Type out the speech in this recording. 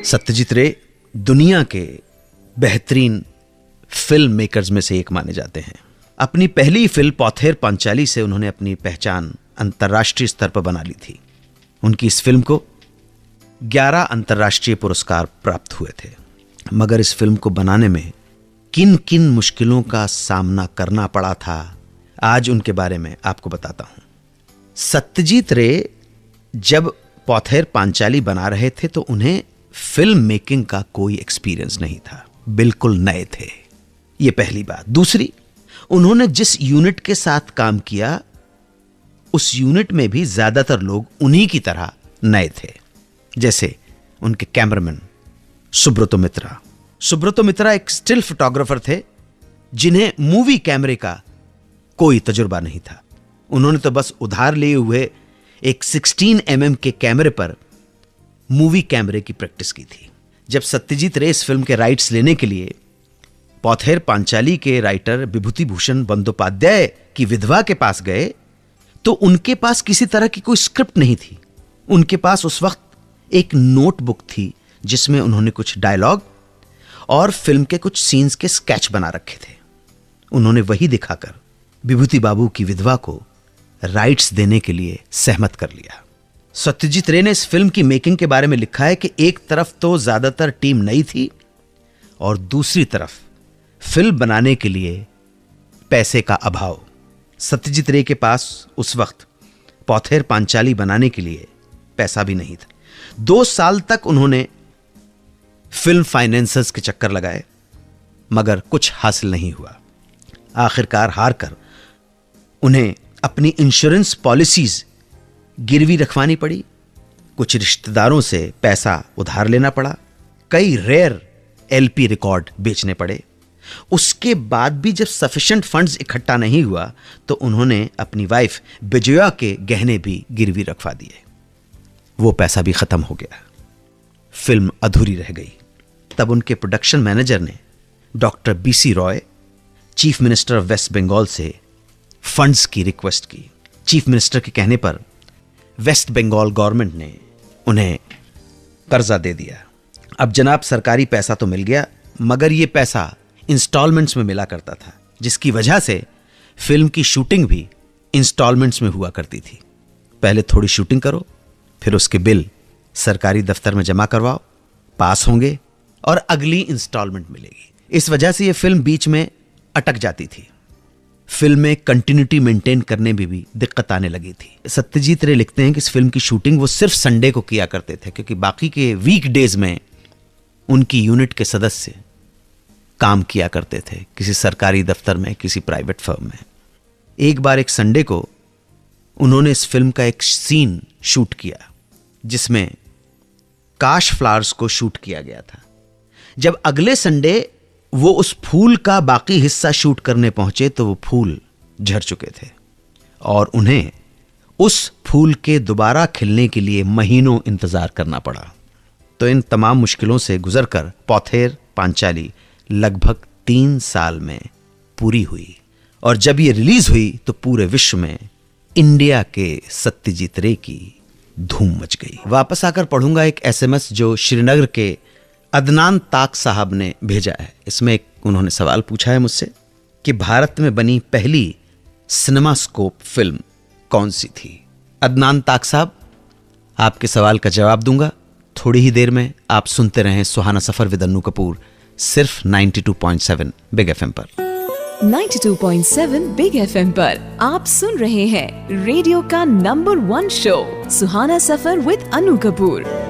सत्यजीत रे दुनिया के बेहतरीन फिल्म मेकर्स में से एक माने जाते हैं। अपनी पहली फिल्म पॉथेर पांचाली से उन्होंने अपनी पहचान अंतर्राष्ट्रीय स्तर पर बना ली थी। उनकी इस फिल्म को 11 अंतर्राष्ट्रीय पुरस्कार प्राप्त हुए थे। मगर इस फिल्म को बनाने में किन किन मुश्किलों का सामना करना पड़ा था, आज उनके बारे में आपको बताता हूं। सत्यजीत रे जब पॉथेर पांचाली बना रहे थे तो उन्हें फिल्म मेकिंग का कोई एक्सपीरियंस नहीं था, बिल्कुल नए थे। ये पहली बात। दूसरी, उन्होंने जिस यूनिट के साथ काम किया उस यूनिट में भी ज्यादातर लोग उन्हीं की तरह नए थे। जैसे उनके कैमरामैन सुब्रतो मित्रा। सुब्रतो मित्रा एक स्टिल फोटोग्राफर थे जिन्हें मूवी कैमरे का कोई तजुर्बा नहीं था। उन्होंने तो बस उधार लिए हुए एक 16 mm के कैमरे पर मूवी कैमरे की प्रैक्टिस की थी। जब सत्यजीत रे इस फिल्म के राइट्स लेने के लिए पॉथेर पांचाली के राइटर विभूति भूषण बंदोपाध्याय की विधवा के पास गए तो उनके पास किसी तरह की कोई स्क्रिप्ट नहीं थी। उनके पास उस वक्त एक नोटबुक थी जिसमें उन्होंने कुछ डायलॉग और फिल्म के कुछ सीन्स के स्केच बना रखे थे। उन्होंने वही दिखाकर विभूति बाबू की विधवा को राइट्स देने के लिए सहमत कर लिया। सत्यजीत रे ने इस फिल्म की मेकिंग के बारे में लिखा है कि एक तरफ तो ज्यादातर टीम नई थी और दूसरी तरफ फिल्म बनाने के लिए पैसे का अभाव। सत्यजीत रे के पास उस वक्त पॉथेर पांचाली बनाने के लिए पैसा भी नहीं था। 2 साल तक उन्होंने फिल्म फाइनेंसर्स के चक्कर लगाए मगर कुछ हासिल नहीं हुआ। आखिरकार हार कर उन्हें अपनी इंश्योरेंस पॉलिसीज गिरवी रखवानी पड़ी, कुछ रिश्तेदारों से पैसा उधार लेना पड़ा, कई रेयर LP रिकॉर्ड बेचने पड़े। उसके बाद भी जब सफिशिएंट फंड्स इकट्ठा नहीं हुआ तो उन्होंने अपनी वाइफ विजया के गहने भी गिरवी रखवा दिए। वो पैसा भी खत्म हो गया, फिल्म अधूरी रह गई। तब उनके प्रोडक्शन मैनेजर ने doctor BC Roy, chief minister of West Bengal से फंड्स की रिक्वेस्ट की। चीफ मिनिस्टर के कहने पर वेस्ट बंगाल गवर्नमेंट ने उन्हें कर्जा दे दिया। अब जनाब सरकारी पैसा तो मिल गया मगर यह पैसा इंस्टॉलमेंट्स में मिला करता था, जिसकी वजह से फिल्म की शूटिंग भी इंस्टॉलमेंट्स में हुआ करती थी। पहले थोड़ी शूटिंग करो, फिर उसके बिल सरकारी दफ्तर में जमा करवाओ, पास होंगे और अगली इंस्टॉलमेंट मिलेगी। इस वजह से यह फिल्म बीच में अटक जाती थी। फिल्म में कंटिन्यूटी मेंटेन करने में भी दिक्कत आने लगी थी। सत्यजीत रे लिखते हैं कि इस फिल्म की शूटिंग वो सिर्फ संडे को किया करते थे क्योंकि बाकी के वीक डेज में उनकी यूनिट के सदस्य काम किया करते थे किसी सरकारी दफ्तर में, किसी प्राइवेट फर्म में। एक बार एक संडे को उन्होंने इस फिल्म का एक सीन शूट किया जिसमें काश फ्लावर्स को शूट किया गया था। जब अगले संडे वो उस फूल का बाकी हिस्सा शूट करने पहुंचे तो वो फूल झड़ चुके थे और उन्हें उस फूल के दोबारा खिलने के लिए महीनों इंतजार करना पड़ा। तो इन तमाम मुश्किलों से गुजरकर पॉथेर पांचाली लगभग 3 साल में पूरी हुई और जब ये रिलीज हुई तो पूरे विश्व में इंडिया के सत्यजीत रे की धूम मच गई। वापस आकर पढ़ूंगा एक SMS जो श्रीनगर के अदनान ताक साहब ने भेजा है। इसमें उन्होंने सवाल पूछा है मुझसे कि भारत में बनी पहली सिनेमास्कोप फिल्म कौन सी थी। अदनान ताक साहब, आपके सवाल का जवाब दूंगा थोड़ी ही देर में। आप सुनते रहें सुहाना सफर विद अन्नू कपूर, सिर्फ 92.7 बिग FM पर। 92.7 बिग FM पर आप सुन रहे हैं रेडियो का number 1 show Suhana suffer with Annu Kapoor.